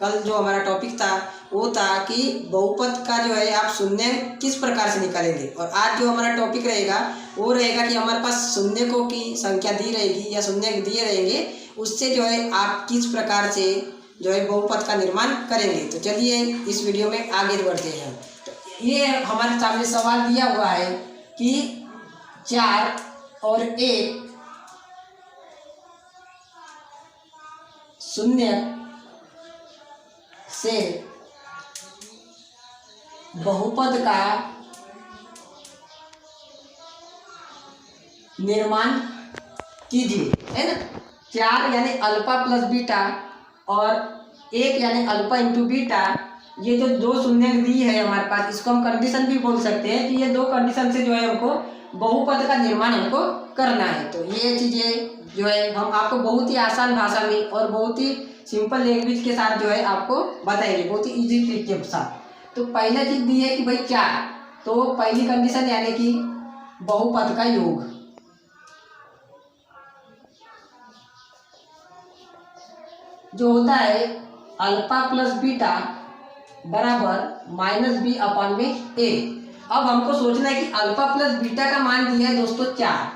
कल जो हमारा टॉपिक था वो था कि बहुपद का जो है आप शून्य किस प्रकार से निकालेंगे। और आज जो हमारा टॉपिक रहेगा वो रहेगा कि हमारे पास शून्यकों की संख्या दी रहेगी या शून्य दिए रहेंगे, उससे जो है आप किस प्रकार से जो है बहुपद का निर्माण करेंगे। तो चलिए इस वीडियो में आगे बढ़ते हैं। तो ये हमारे सामने सवाल दिया हुआ है कि 4 और 1 शून्य से बहुपद का निर्माण कीजिए, है ना। 4 यानी अल्फा प्लस बीटा और 1 यानी अल्फा इंटू बीटा, ये जो दो शून्य दी है हमारे पास, इसको हम कंडीशन भी बोल सकते हैं कि ये दो कंडीशन से जो है हमको बहुपद का निर्माण हमको करना है। तो ये चीज़ें जो है हम आपको बहुत ही आसान भाषा में और बहुत ही सिंपल लैंग्वेज के साथ जो है आपको बताएंगे, बहुत ही इजी ट्रिक के साथ। तो पहला चीज दी है कि भाई 4, तो पहली कंडीशन यानी कि बहुपद का योग, जो होता है अल्फा प्लस बीटा बराबर माइनस बी अपॉन में ए। अब हमको सोचना है कि अल्फा प्लस बीटा का मान दिया है दोस्तों 4।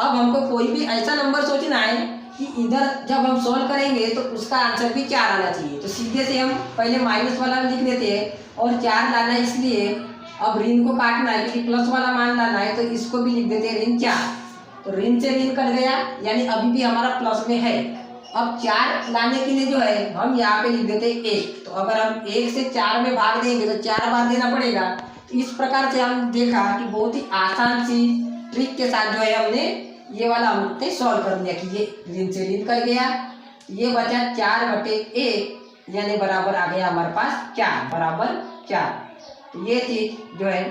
अब हमको कोई भी ऐसा नंबर सोचना है कि इधर जब हम सॉल्व करेंगे तो उसका आंसर भी 4 आना चाहिए। तो सीधे से हम पहले माइनस वाला लिख देते हैं और 4 लाना है, इसलिए अब ऋण को काटना है क्योंकि प्लस वाला मान लाना है, तो इसको भी लिख देते हैं ऋण 4। तो ऋण से ऋण कट गया यानी अभी भी हमारा प्लस में है। अब 4 लाने के लिए जो है हम यहाँ पे लिख देते हैं 1। तो अगर हम 1 से 4 में भाग देंगे तो 4 बार देना पड़ेगा। तो इस प्रकार से हम देखा कि बहुत ही आसान सी ट्रिक के साथ जो है हमने ये वाला हमने सॉल्व कर दिया कि ये ऋण से ऋण कर गया, ये बचा 4/1 यानी बराबर आ गया हमारे पास 4 बराबर 4। तो ये चीज जो है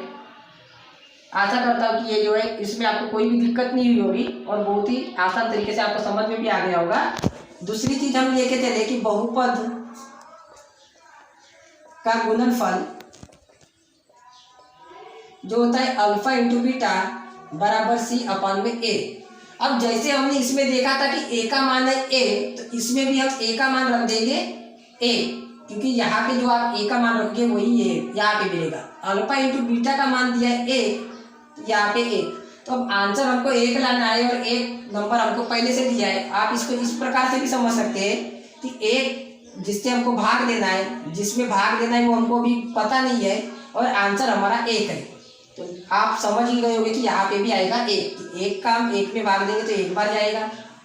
आशा करता हूँ कि ये जो है इसमें आपको कोई भी दिक्कत नहीं हुई होगी और बहुत ही आसान तरीके से आपको समझ में भी आ गया होगा। दूसरी चीज हम लेके चले कि बहुपद का गुणनफल जो होता है अल्फा इंटू बीटा बराबर सी अपॉन में ए। अब जैसे हमने इसमें देखा था कि ए का मान है ए, तो इसमें भी हम ए का मान रख देंगे ए, क्योंकि यहाँ पे जो आप ए का मान रखोगे वही ए यहाँ पे मिलेगा। अल्फा इंटू बीटा का मान दिया है ए, यहाँ पे ए। तो अब आंसर हमको 1 लाना है और एक नंबर हमको पहले से दिया है। आप इसको इस प्रकार से भी समझ सकते हैं कि 1 जिससे हमको भाग देना है, जिसमें भाग देना है वो हमको भी पता नहीं है और आंसर हमारा 1 है। तो आप समझ ही गए होंगे कि यहाँ पे भी आएगा 1 का हम 1 में भाग देंगे तो 1 बार जाएगा।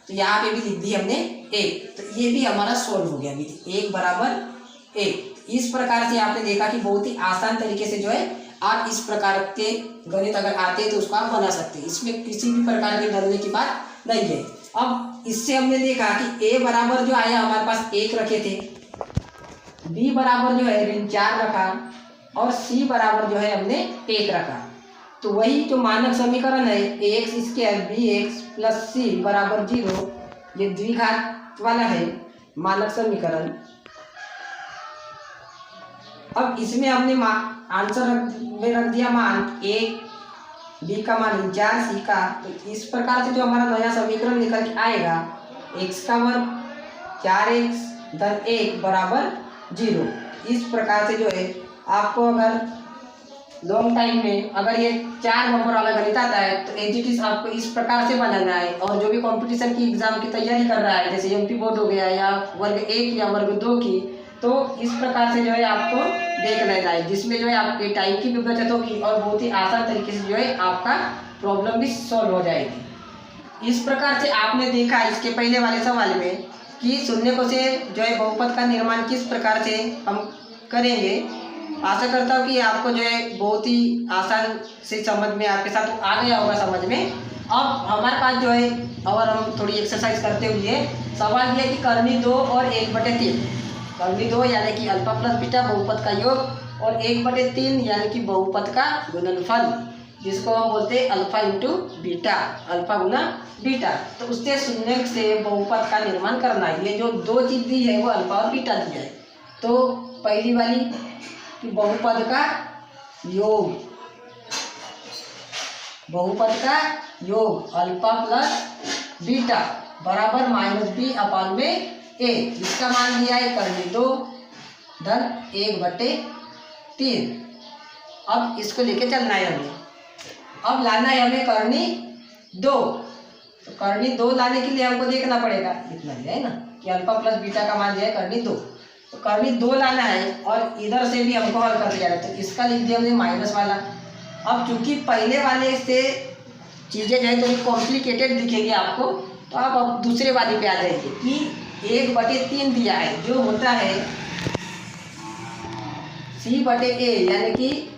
तो यहाँ पे भी लिख दी हमने 1, तो ये भी हमारा सोल्व हो गया। 1 बराबर 1। इस प्रकार से आपने देखा कि बहुत ही आसान तरीके से जो है आप इस प्रकार के गणित अगर आते हैं तो उसको आप बना सकते हैं, इसमें किसी भी प्रकार के डरने की बात नहीं है। अब इससे हमने देखा कि ए बराबर जो आया हमारे पास 1 रखे थे, बी बराबर जो है ऋण 4 रखा और सी बराबर जो है हमने 1 रखा। तो वही जो मानक समीकरण है ax² bx प्लस सी बराबर 0, ये द्विघात वाला है मानक समीकरण। अब इसमें हमने आंसर में रख दिया मान 1, बी का मान 4, सी का। तो इस प्रकार से जो हमारा नया समीकरण निकल के आएगा x का वर्ग 4x धन 1 बराबर 0। इस प्रकार से जो है आपको अगर लॉन्ग टाइम में अगर ये 4 नंबर वाला गणित आता है तो एज आपको इस प्रकार से बनाना है। और जो भी कंपटीशन की एग्जाम की तैयारी कर रहा है, जैसे एमपी बोर्ड हो गया या वर्ग 1 या वर्ग 2 की, तो इस प्रकार से जो है आपको देख लेना है, जिसमें जो है आपके टाइम की भी बचत होगी और बहुत ही आसान तरीके से जो है आपका प्रॉब्लम भी सॉल्व हो जाएगी। इस प्रकार से आपने देखा इसके पहले वाले सवाल में कि शून्यकों से जो है बहुपद का निर्माण किस प्रकार से हम करेंगे। आशा करता हूँ कि आपको जो है बहुत ही आसान से समझ में आपके साथ आ गया होगा समझ में। अब हमारे पास जो है और हम थोड़ी एक्सरसाइज करते हुए सवाल ये कि कर्मी 2 और 1/3, कर्मी 2 यानी कि अल्फा प्लस बीटा बहुपद का योग और 1/3 यानी कि बहुपद का गुणनफल, जिसको हम बोलते हैं अल्फा इंटू बीटा, अल्फा गुना बीटा। तो उससे शून्य से बहुपद का निर्माण करना है। ये जो दो चीज़ दी है वो अल्फा और बीटा दिया है। तो पहली वाली कि बहुपद का योग, बहुपद का योग अल्फा प्लस बीटा बराबर -b/a 1, इसका मान दिया है करनी 2 धन 1/3। अब इसको लेके चलना है हमें। अब लाना है हमें करनी 2, तो करनी 2 लाने के लिए हमको देखना पड़ेगा, इतना दिया है ना कि अल्फा प्लस बीटा का मान दिया है करनी 2, तो करनी 2 लाना है और इधर से भी हमको हल कर दिया है, तो इसका लिख दिया हमने माइनस वाला। अब चूंकि पहले वाले से चीज़ें जो है थोड़ी कॉम्प्लिकेटेड दिखेगी आपको, तो आप अब दूसरे वाले पे आ जाइए कि 1/3 दिया है जो होता है C/A, यानी कि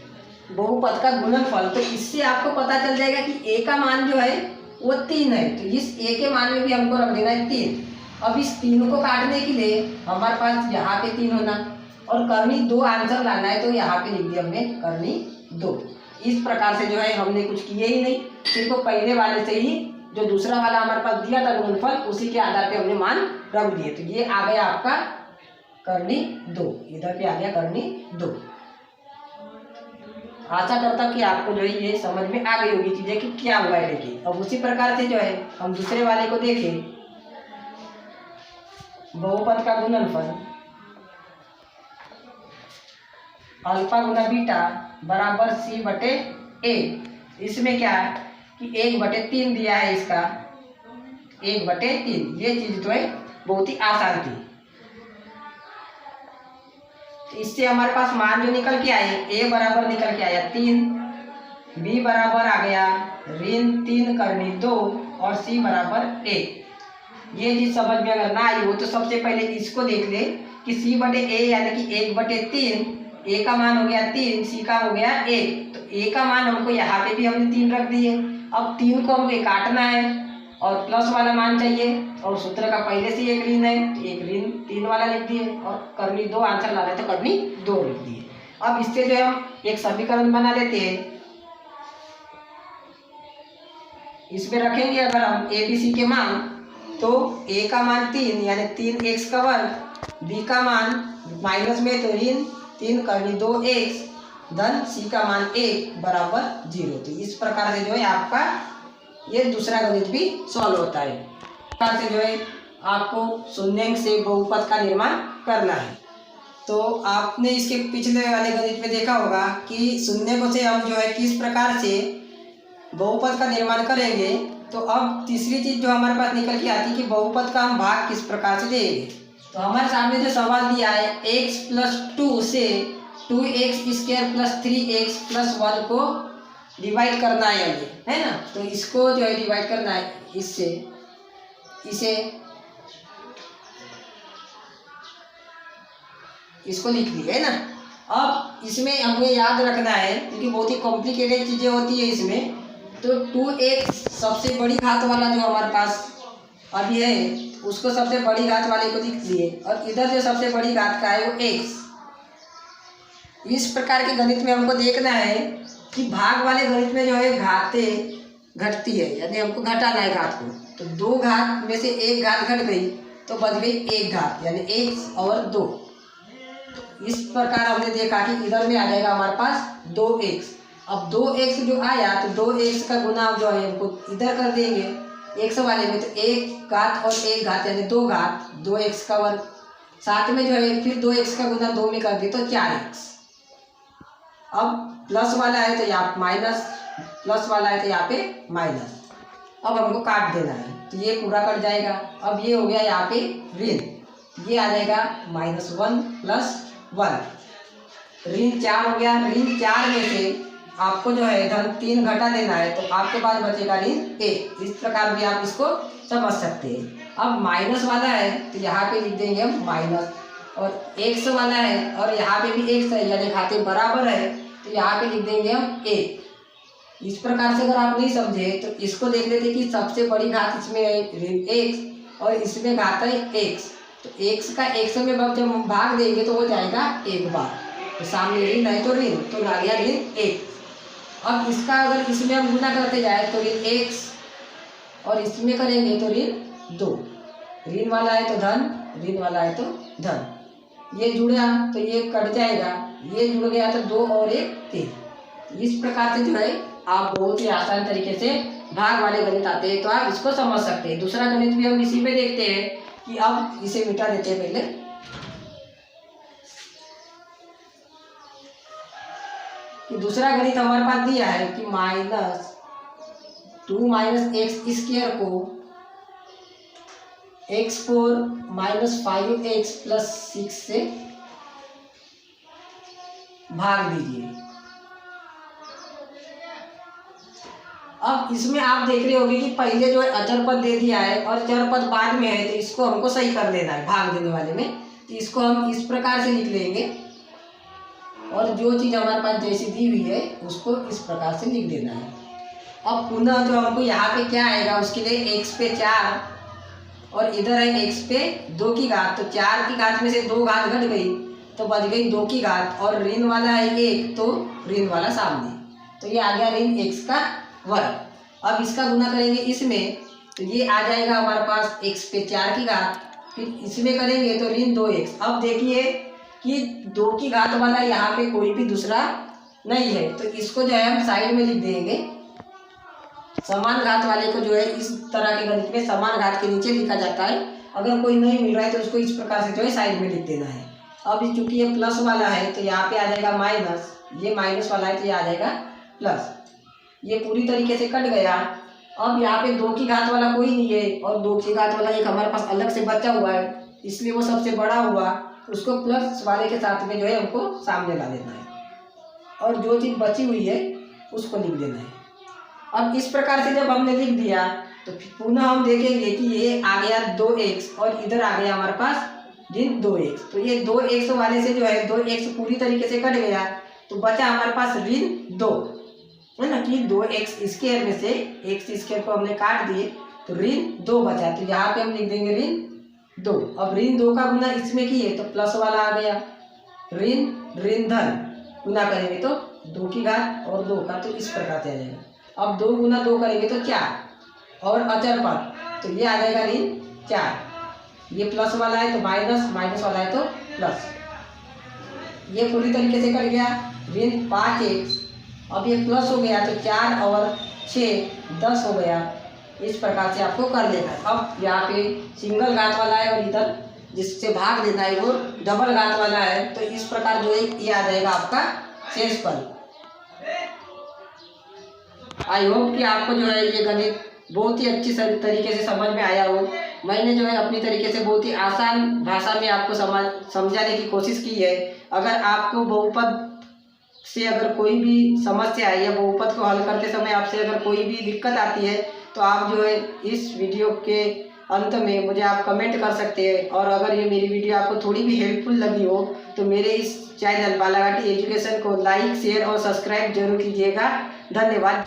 बहुपद का गुणनफल। तो इससे आपको पता चल जाएगा कि A का मान जो है वो 3 है, तो इस A के मान में भी हमको रख देना है 3। अब इस 3 को काटने के लिए हमारे पास यहाँ पे 3 होना और करनी 2 आंसर लाना है, तो यहाँ पे लिख दिया हमने करनी 2। इस प्रकार से जो है हमने कुछ किए ही नहीं, सिर्फ पहले वाले से ही जो दूसरा वाला हमारे पास दिया था गुणनफल, उसी के आधार पे हमने मान रख दिए। तो ये आ गया आपका करनी 2, इधर पे आ गया करनी 2। आशा करता हूँ कि आपको जो है ये समझ में आ गई होगी चीज़ें कि क्या हुआ है। देखिए अब उसी प्रकार से जो है हम दूसरे वाले को देखें, बहुपद का गुणनफल अल्फा गुना बीटा बराबर C/A। इसमें क्या है कि 1/3 दिया है, इसका 1/3। ये चीज़ जो है बहुत ही आसान थी। इससे हमारे पास मान जो निकल के आए, A बराबर निकल के आया 3, B बराबर आ गया ऋण 3 करनी 2 और C बराबर 1। ये चीज़ समझ में अगर ना आई हो तो सबसे पहले इसको देख ले कि C/A यानी कि 1/3, A का मान हो गया 3, C का हो गया 1, तो A का मान हमको यहाँ पे भी हमने 3 रख दिए। अब 3 को हमको काटना है और प्लस वाला मान चाहिए, और सूत्र का पहले से एक ऋण है, तो एक ऋण 3 वाला लिख दिए और करनी 2 आंसर लाना है, तो करनी 2 लिख दिए। अब इससे जो है हम एक समीकरण बना लेते हैं। इसमें रखेंगे अगर हम ABC के मान, तो A का मान 3 यानी 3x का वर्ग, B का मान माइनस में तो ऋण 3 करनी 2x धन C का मान 1 बराबर 0। तो इस प्रकार से जो है आपका ये दूसरा गणित भी सॉल्व होता है। इस प्रकार से जो है आपको शून्य से बहुपद का निर्माण करना है। तो आपने इसके पिछले वाले गणित में देखा होगा कि शून्य से हम जो है किस प्रकार से बहुपद का निर्माण करेंगे। तो अब तीसरी चीज़ जो हमारे पास निकल के आती है कि बहुपद का हम भाग किस प्रकार से देंगे। तो हमारे सामने जो सवाल दिया है x + 2 से 2x² + 3x + 1 को डिवाइड करना है हमें, है ना। तो इसको जो है डिवाइड करना है इससे, इसे इसको लिख दिया है ना। अब इसमें हमें याद रखना है क्योंकि बहुत ही कॉम्प्लिकेटेड चीज़ें होती है इसमें। तो 2x सबसे बड़ी घात वाला जो हमारे पास अभी है उसको सबसे बड़ी घात वाले को लिख दिए, और इधर जो सबसे बड़ी घात का है वो x। इस प्रकार के गणित में हमको देखना है कि भाग वाले गणित में जो है घातें घटती है, यानी हमको घटाना है घात को। तो 2 घात में से 1 घात घट गई तो बच गई 1 घात, यानी x और 2। इस प्रकार हमने देखा कि इधर में आ जाएगा हमारे पास 2x। अब 2x जो आया तो 2x का गुना जो है हमको इधर कर देंगे x वाले में, तो 1 घात और 1 घात यानी 2 घात, 2x का वर्ग। साथ में जो है फिर 2x का गुना 2 में कर दिए तो 4x। अब प्लस वाला है तो यहाँ माइनस, प्लस वाला है तो यहाँ पे माइनस। अब हमको काट देना है तो ये पूरा कट जाएगा। अब ये हो गया यहाँ पे ऋण, ये आ जाएगा -1 + 1, ऋण 4 हो गया। ऋण 4 में से आपको जो है धन 3 घटा देना है, तो आपके पास बचेगा ऋण 1। इस प्रकार भी आप इसको समझ सकते हैं। अब माइनस वाला है तो यहाँ पे लिख देंगे हम माइनस, और x वाला है और यहाँ पे भी x है यानी घाते बराबर है, तो यहाँ पे लिख देंगे हम 1। इस प्रकार से अगर आप नहीं समझे तो इसको देख लेते कि सबसे बड़ी घात इसमें है ऋण x और इसमें घात है x। तो x का x में जब हम भाग देंगे तो हो जाएगा 1 बार, तो सामने ऋण है तो ऋण, तो आ गया ऋण 1। अब इसका अगर इसमें हम गुना करते जाए तो ऋण x और इसमें करेंगे तो ऋण 2। ऋण वाला है तो धन, ऋण वाला है तो धन। ये जुड़ा तो ये कट जाएगा, ये जुड़ गया तो 2 और 1 3। इस प्रकार से जो है आप बहुत ही आसान तरीके से भाग वाले गणित आते हैं तो आप इसको समझ सकते हैं। दूसरा गणित भी हम इसी में देखते हैं कि अब इसे मिटा देते हैं पहले। कि दूसरा गणित हमारे पास दिया है कि -2 - x² को x4 - 5x + 6 से भाग दीजिए। अब इसमें आप देख रहे होंगे कि पहले जो है अचर पद दे दिया है और चर पद बाद में है, तो इसको हमको सही कर लेना है भाग देने वाले में। तो इसको हम इस प्रकार से लिख लेंगे और जो चीज़ हमारे पास जैसी दी हुई है उसको इस प्रकार से लिख देना है। अब पुनः जो हमको यहाँ पे क्या आएगा, उसके लिए x पे 4 और इधर है x पे 2 की घात। तो 4 की घात में से 2 घात घट गई तो बच गई 2 की घात, और ऋण वाला है 1 तो ऋण वाला सामने, तो ये आ गया ऋण x का वर्ग। अब इसका गुना करेंगे इसमें तो ये आ जाएगा हमारे पास x पे 4 की घात, फिर इसमें करेंगे तो ऋण 2x। अब देखिए कि 2 की घात वाला यहाँ पे कोई भी दूसरा नहीं है, तो इसको जो है हम साइड में लिख देंगे। समान घात वाले को जो है इस तरह के गणित में समान घात के नीचे लिखा जाता है। अगर कोई नहीं मिल रहा है तो उसको इस प्रकार से जो है साइड में लिख देना है। अब चूंकि ये प्लस वाला है तो यहाँ पे आ जाएगा माइनस, ये माइनस वाला है तो ये आ जाएगा प्लस। ये पूरी तरीके से कट गया। अब यहाँ पे 2 की घात वाला कोई नहीं है और 2 की घात वाला एक हमारे पास अलग से बचा हुआ है, इसलिए वो सबसे बड़ा हुआ, उसको प्लस वाले के साथ में जो है हमको सामने ला देना है और जो चीज़ बची हुई है उसको लिख देना है। अब इस प्रकार से जब हमने लिख दिया तो पुनः हम देखेंगे कि ये आ गया 2x और इधर आ गया हमारे पास ऋण 2x। तो ये 2x वाले से जो है 2x पूरी तरीके से कट गया तो बचा हमारे पास ऋण 2, है ना, कि 2x² में से x² को हमने काट दिए तो ऋण 2 बचा। तो यहाँ पे हम लिख देंगे ऋण 2। अब ऋण 2 का गुना इसमें किए तो प्लस वाला आ गया, ऋण धन गुना करेंगे तो 2 की घात और 2 का, तो इस प्रकार से आ जाएगा। अब 2 गुना 2 करेंगे तो 4 और अचर पद तो ये आ जाएगा ऋण 4। ये प्लस वाला है तो माइनस, माइनस वाला है तो प्लस, ये पूरी तरीके से कट गया। ऋण 5x, अब ये प्लस हो गया तो 4 और 6 10 हो गया। इस प्रकार से आपको कर लेना है। अब यहाँ पे सिंगल घात वाला है और इधर जिससे भाग देना है वो डबल घात वाला है, तो इस प्रकार जो है ये आ जाएगा आपका शेषफल। आई होप कि आपको जो है ये गणित बहुत ही अच्छी तरीके से समझ में आया हो। मैंने जो है अपनी तरीके से बहुत ही आसान भाषा में आपको समझाने की कोशिश की है। अगर आपको बहुपद से अगर कोई भी समस्या है या बहुपद को हल करते समय आपसे अगर कोई भी दिक्कत आती है तो आप जो है इस वीडियो के अंत में मुझे आप कमेंट कर सकते हैं। और अगर ये मेरी वीडियो आपको थोड़ी भी हेल्पफुल लगी हो तो मेरे इस चैनल बालाघाटी एजुकेशन को लाइक, शेयर और सब्सक्राइब जरूर कीजिएगा। धन्यवाद।